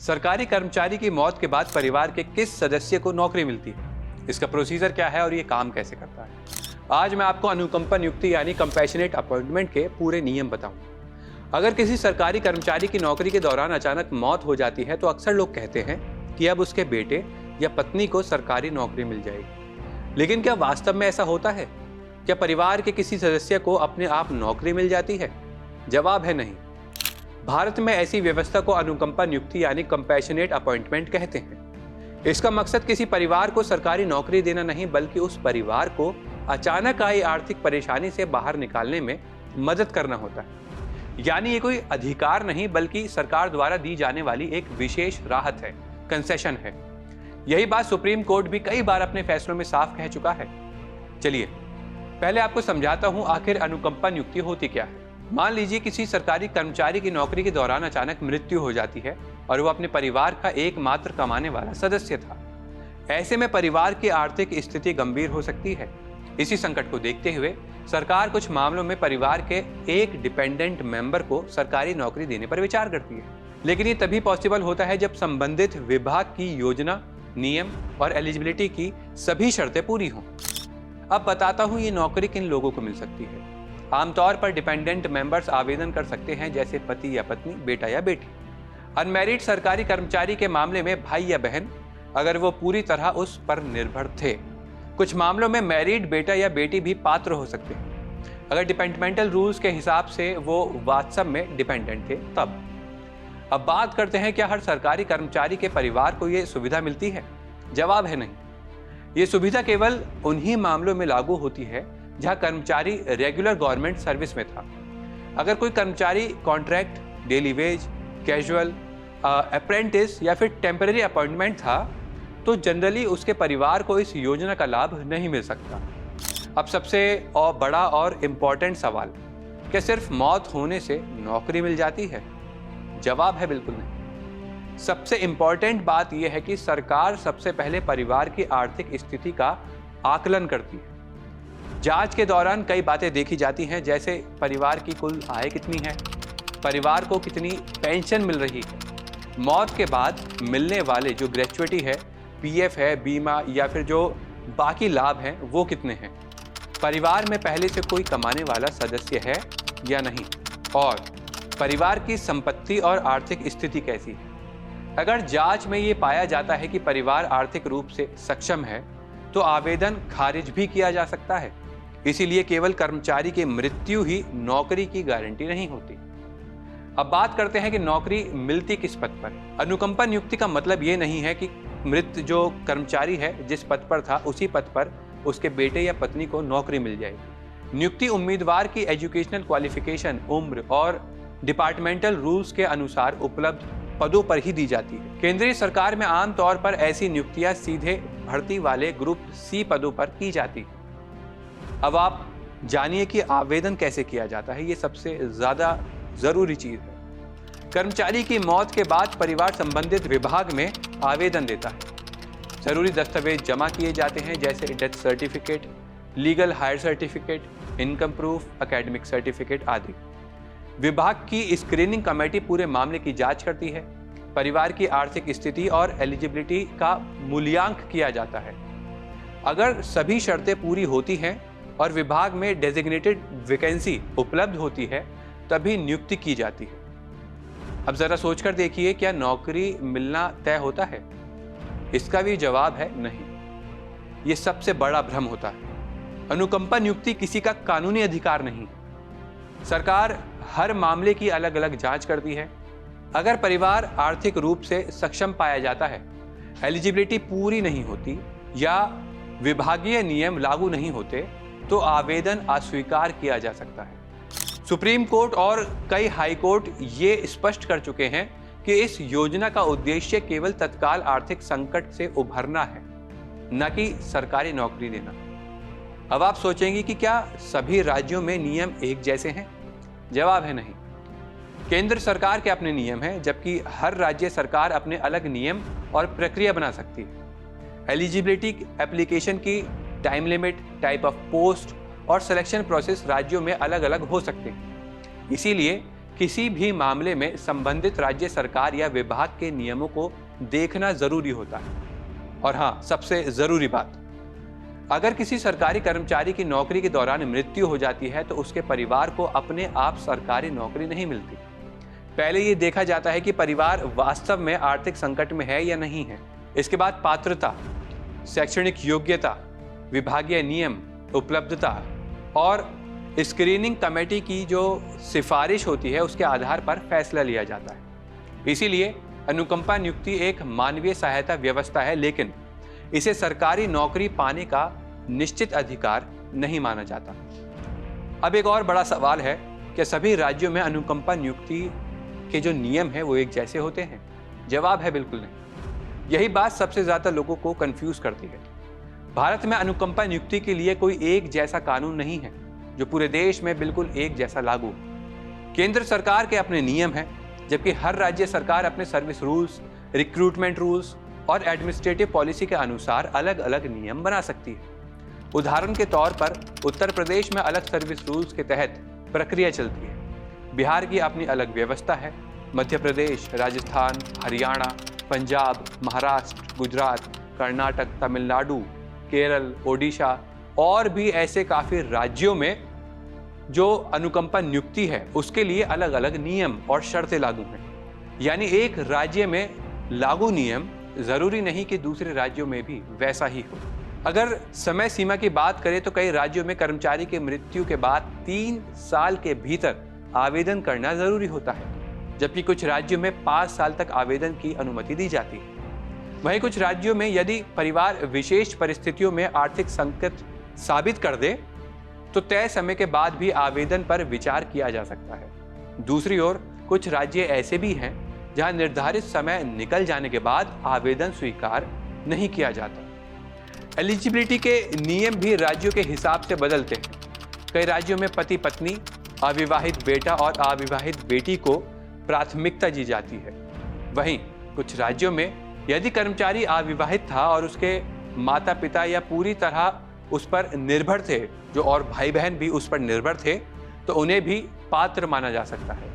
सरकारी कर्मचारी की मौत के बाद परिवार के किस सदस्य को नौकरी मिलती है, इसका प्रोसीजर क्या है और ये काम कैसे करता है। आज मैं आपको अनुकंपा नियुक्ति यानी कंपैशनेट अपॉइंटमेंट के पूरे नियम बताऊंगा। अगर किसी सरकारी कर्मचारी की नौकरी के दौरान अचानक मौत हो जाती है तो अक्सर लोग कहते हैं कि अब उसके बेटे या पत्नी को सरकारी नौकरी मिल जाएगी। लेकिन क्या वास्तव में ऐसा होता है? क्या परिवार के किसी सदस्य को अपने आप नौकरी मिल जाती है? जवाब है नहीं। भारत में ऐसी व्यवस्था को अनुकंपा नियुक्ति यानी कंपैशनेट अपॉइंटमेंट कहते हैं। इसका मकसद किसी परिवार को सरकारी नौकरी देना नहीं, बल्कि उस परिवार को अचानक आई आर्थिक परेशानी से बाहर निकालने में मदद करना होता है। यानी ये कोई अधिकार नहीं, बल्कि सरकार द्वारा दी जाने वाली एक विशेष राहत है, कंसेशन है। यही बात सुप्रीम कोर्ट भी कई बार अपने फैसलों में साफ कह चुका है। चलिए पहले आपको समझाता हूं आखिर अनुकंपा नियुक्ति होती क्या है। मान लीजिए किसी सरकारी कर्मचारी की नौकरी के दौरान अचानक मृत्यु हो जाती है और वो अपने परिवार का एकमात्र कमाने वाला सदस्य था। ऐसे में परिवार की आर्थिक स्थिति गंभीर हो सकती है। इसी संकट को देखते हुए सरकार कुछ मामलों में परिवार के एक डिपेंडेंट मेंबर को सरकारी नौकरी देने पर विचार करती है। लेकिन ये तभी पॉसिबल होता है जब संबंधित विभाग की योजना, नियम और एलिजिबिलिटी की सभी शर्तें पूरी हों। अब बताता हूं ये नौकरी किन लोगों को मिल सकती है। आमतौर पर डिपेंडेंट मेंबर्स आवेदन कर सकते हैं, जैसे पति या पत्नी, बेटा या बेटी। अनमैरिड सरकारी कर्मचारी के मामले में भाई या बहन, अगर वो पूरी तरह उस पर निर्भर थे। कुछ मामलों में मैरिड बेटा या बेटी भी पात्र हो सकते हैं, अगर डिपेंडेंटल रूल्स के हिसाब से वो वास्तव में डिपेंडेंट थे तब। अब बात करते हैं, क्या हर सरकारी कर्मचारी के परिवार को ये सुविधा मिलती है? जवाब है नहीं। ये सुविधा केवल उन्हीं मामलों में लागू होती है जहां कर्मचारी रेगुलर गवर्नमेंट सर्विस में था। अगर कोई कर्मचारी contract, daily veg, casual, apprentice या फिर टेम्पररी अपॉइंटमेंट था तो जनरली उसके परिवार को इस योजना का लाभ नहीं मिल सकता। अब सबसे बड़ा और इम्पोर्टेंट सवाल, क्या सिर्फ मौत होने से नौकरी मिल जाती है? जवाब है बिल्कुल नहीं। सबसे इम्पोर्टेंट बात यह है कि सरकार सबसे पहले परिवार की आर्थिक स्थिति का आकलन करती है। जांच के दौरान कई बातें देखी जाती हैं, जैसे परिवार की कुल आय कितनी है, परिवार को कितनी पेंशन मिल रही है, मौत के बाद मिलने वाले जो ग्रेच्युइटी है, पीएफ है, बीमा या फिर जो बाकी लाभ हैं वो कितने हैं, परिवार में पहले से कोई कमाने वाला सदस्य है या नहीं, और परिवार की संपत्ति और आर्थिक स्थिति कैसी है। अगर जांच में ये पाया जाता है कि परिवार आर्थिक रूप से सक्षम है तो आवेदन खारिज भी किया जा सकता है। इसीलिए केवल कर्मचारी की मृत्यु ही नौकरी की गारंटी नहीं होती। अब बात करते हैं कि नौकरी मिलती किस पद पर। अनुकंपा नियुक्ति का मतलब ये नहीं है कि मृत जो कर्मचारी है जिस पद पर था उसी पद पर उसके बेटे या पत्नी को नौकरी मिल जाएगी। नियुक्ति उम्मीदवार की एजुकेशनल क्वालिफिकेशन, उम्र और डिपार्टमेंटल रूल्स के अनुसार उपलब्ध पदों पर ही दी जाती है। केंद्रीय सरकार में आमतौर पर ऐसी नियुक्तियां सीधे भर्ती वाले ग्रुप सी पदों पर की जाती है। अब आप जानिए कि आवेदन कैसे किया जाता है। ये सबसे ज्यादा जरूरी चीज है। कर्मचारी की मौत के बाद परिवार संबंधित विभाग में आवेदन देता है। जरूरी दस्तावेज जमा किए जाते हैं, जैसे death certificate, legal higher certificate, income proof, academic certificate आदि। विभाग की स्क्रीनिंग कमेटी पूरे मामले की जांच करती है। परिवार की आर्थिक स्थिति और एलिजिबिलिटी का मूल्यांकन किया जाता है। अगर सभी शर्तें पूरी होती हैं और विभाग में डेजिग्नेटेड वैकेंसी उपलब्ध होती है तभी नियुक्ति की जाती है। अब जरा सोचकर देखिए, क्या नौकरी मिलना तय होता है? इसका भी जवाब है नहीं। ये सबसे बड़ा भ्रम होता है। अनुकंपा नियुक्ति किसी का कानूनी अधिकार नहीं। सरकार हर मामले की अलग अलग जांच करती है। अगर परिवार आर्थिक रूप से सक्षम पाया जाता है, एलिजिबिलिटी पूरी नहीं होती या विभागीय नियम लागू नहीं होते तो आवेदन अस्वीकार किया जा सकता है। सुप्रीम कोर्ट और कई हाई कोर्ट ये स्पष्ट कर चुके हैं कि इस योजना का उद्देश्य केवल तत्काल आर्थिक संकट से उभरना है, न कि सरकारी नौकरी देना। अब आप सोचेंगे कि क्या सभी राज्यों में नियम एक जैसे हैं? जवाब है नहीं। केंद्र सरकार के अपने नियम हैं, जबकि हर राज्य सरकार अपने अलग नियम और प्रक्रिया बना सकती है। एलिजिबिलिटी एप्लीकेशन की time limit, type of post और सिलेक्शन प्रोसेस राज्यों में अलग अलग हो सकते हैं। इसीलिए किसी भी मामले में संबंधित राज्य सरकार या विभाग के नियमों को देखना जरूरी होता है। और हाँ, सबसे जरूरी बात, अगर किसी सरकारी कर्मचारी की नौकरी के दौरान मृत्यु हो जाती है तो उसके परिवार को अपने आप सरकारी नौकरी नहीं मिलती। पहले ये देखा जाता है कि परिवार वास्तव में आर्थिक संकट में है या नहीं है। इसके बाद पात्रता, शैक्षणिक योग्यता, विभागीय नियम, उपलब्धता और स्क्रीनिंग कमेटी की जो सिफारिश होती है उसके आधार पर फैसला लिया जाता है। इसीलिए अनुकंपा नियुक्ति एक मानवीय सहायता व्यवस्था है, लेकिन इसे सरकारी नौकरी पाने का निश्चित अधिकार नहीं माना जाता। अब एक और बड़ा सवाल है कि सभी राज्यों में अनुकंपा नियुक्ति के जो नियम हैं वो एक जैसे होते हैं? जवाब है बिल्कुल नहीं। यही बात सबसे ज्यादा लोगों को कंफ्यूज करती है। भारत में अनुकंपा नियुक्ति के लिए कोई एक जैसा कानून नहीं है जो पूरे देश में बिल्कुल एक जैसा लागू। केंद्र सरकार के अपने नियम हैं, जबकि हर राज्य सरकार अपने सर्विस रूल्स, रिक्रूटमेंट रूल्स और एडमिनिस्ट्रेटिव पॉलिसी के अनुसार अलग अलग नियम बना सकती है। उदाहरण के तौर पर उत्तर प्रदेश में अलग सर्विस रूल्स के तहत प्रक्रिया चलती है। बिहार की अपनी अलग व्यवस्था है। मध्य प्रदेश, राजस्थान, हरियाणा, पंजाब, महाराष्ट्र, गुजरात, कर्नाटक, तमिलनाडु, केरल, ओडिशा और भी ऐसे काफी राज्यों में जो अनुकंपा नियुक्ति है उसके लिए अलग अलग नियम और शर्तें लागू हैं। यानी एक राज्य में लागू नियम जरूरी नहीं कि दूसरे राज्यों में भी वैसा ही हो। अगर समय सीमा की बात करें तो कई राज्यों में कर्मचारी की मृत्यु के बाद 3 साल के भीतर आवेदन करना जरूरी होता है, जबकि कुछ राज्यों में 5 साल तक आवेदन की अनुमति दी जाती है। वहीं कुछ राज्यों में यदि परिवार विशेष परिस्थितियों में आर्थिक संकट साबित कर दे तो तय समय के बाद भी आवेदन पर विचार किया जा सकता है। दूसरी ओर कुछ राज्य ऐसे भी हैं जहां निर्धारित समय निकल जाने के बाद आवेदन स्वीकार नहीं किया जाता। एलिजिबिलिटी के नियम भी राज्यों के हिसाब से बदलते हैं। कई राज्यों में पति पत्नी, अविवाहित बेटा और अविवाहित बेटी को प्राथमिकता दी जाती है। वहीं कुछ राज्यों में यदि कर्मचारी अविवाहित था और उसके माता पिता या पूरी तरह उस पर निर्भर थे, जो और भाई बहन भी उस पर निर्भर थे, तो उन्हें भी पात्र माना जा सकता है।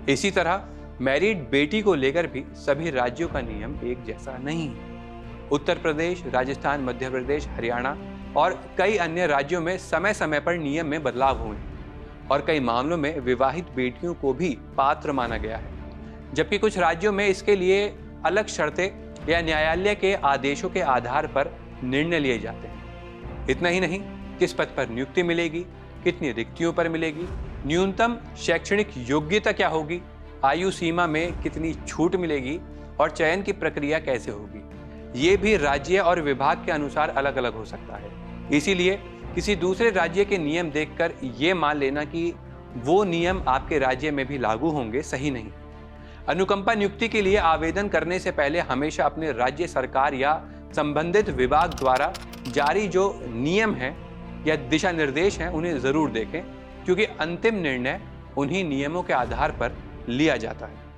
इसी तरह मैरिड बेटी को लेकर भी सभी राज्यों का नियम एक जैसा नहीं है। उत्तर प्रदेश, राजस्थान, मध्य प्रदेश, हरियाणा और कई अन्य राज्यों में समय समय पर नियम में बदलाव हुए हैं और कई मामलों में विवाहित बेटियों को भी पात्र माना गया है, जबकि कुछ राज्यों में इसके लिए अलग शर्तें या न्यायालय के आदेशों के आधार पर निर्णय लिए जाते हैं। इतना ही नहीं, किस पद पर नियुक्ति मिलेगी, कितनी रिक्तियों पर मिलेगी, न्यूनतम शैक्षणिक योग्यता क्या होगी, आयु सीमा में कितनी छूट मिलेगी और चयन की प्रक्रिया कैसे होगी, ये भी राज्य और विभाग के अनुसार अलग अलग हो सकता है। इसीलिए किसी दूसरे राज्य के नियम देखकर ये मान लेना कि वो नियम आपके राज्य में भी लागू होंगे, सही नहीं। अनुकंपा नियुक्ति के लिए आवेदन करने से पहले हमेशा अपने राज्य सरकार या संबंधित विभाग द्वारा जारी जो नियम हैं या दिशा निर्देश हैं उन्हें जरूर देखें, क्योंकि अंतिम निर्णय उन्हीं नियमों के आधार पर लिया जाता है।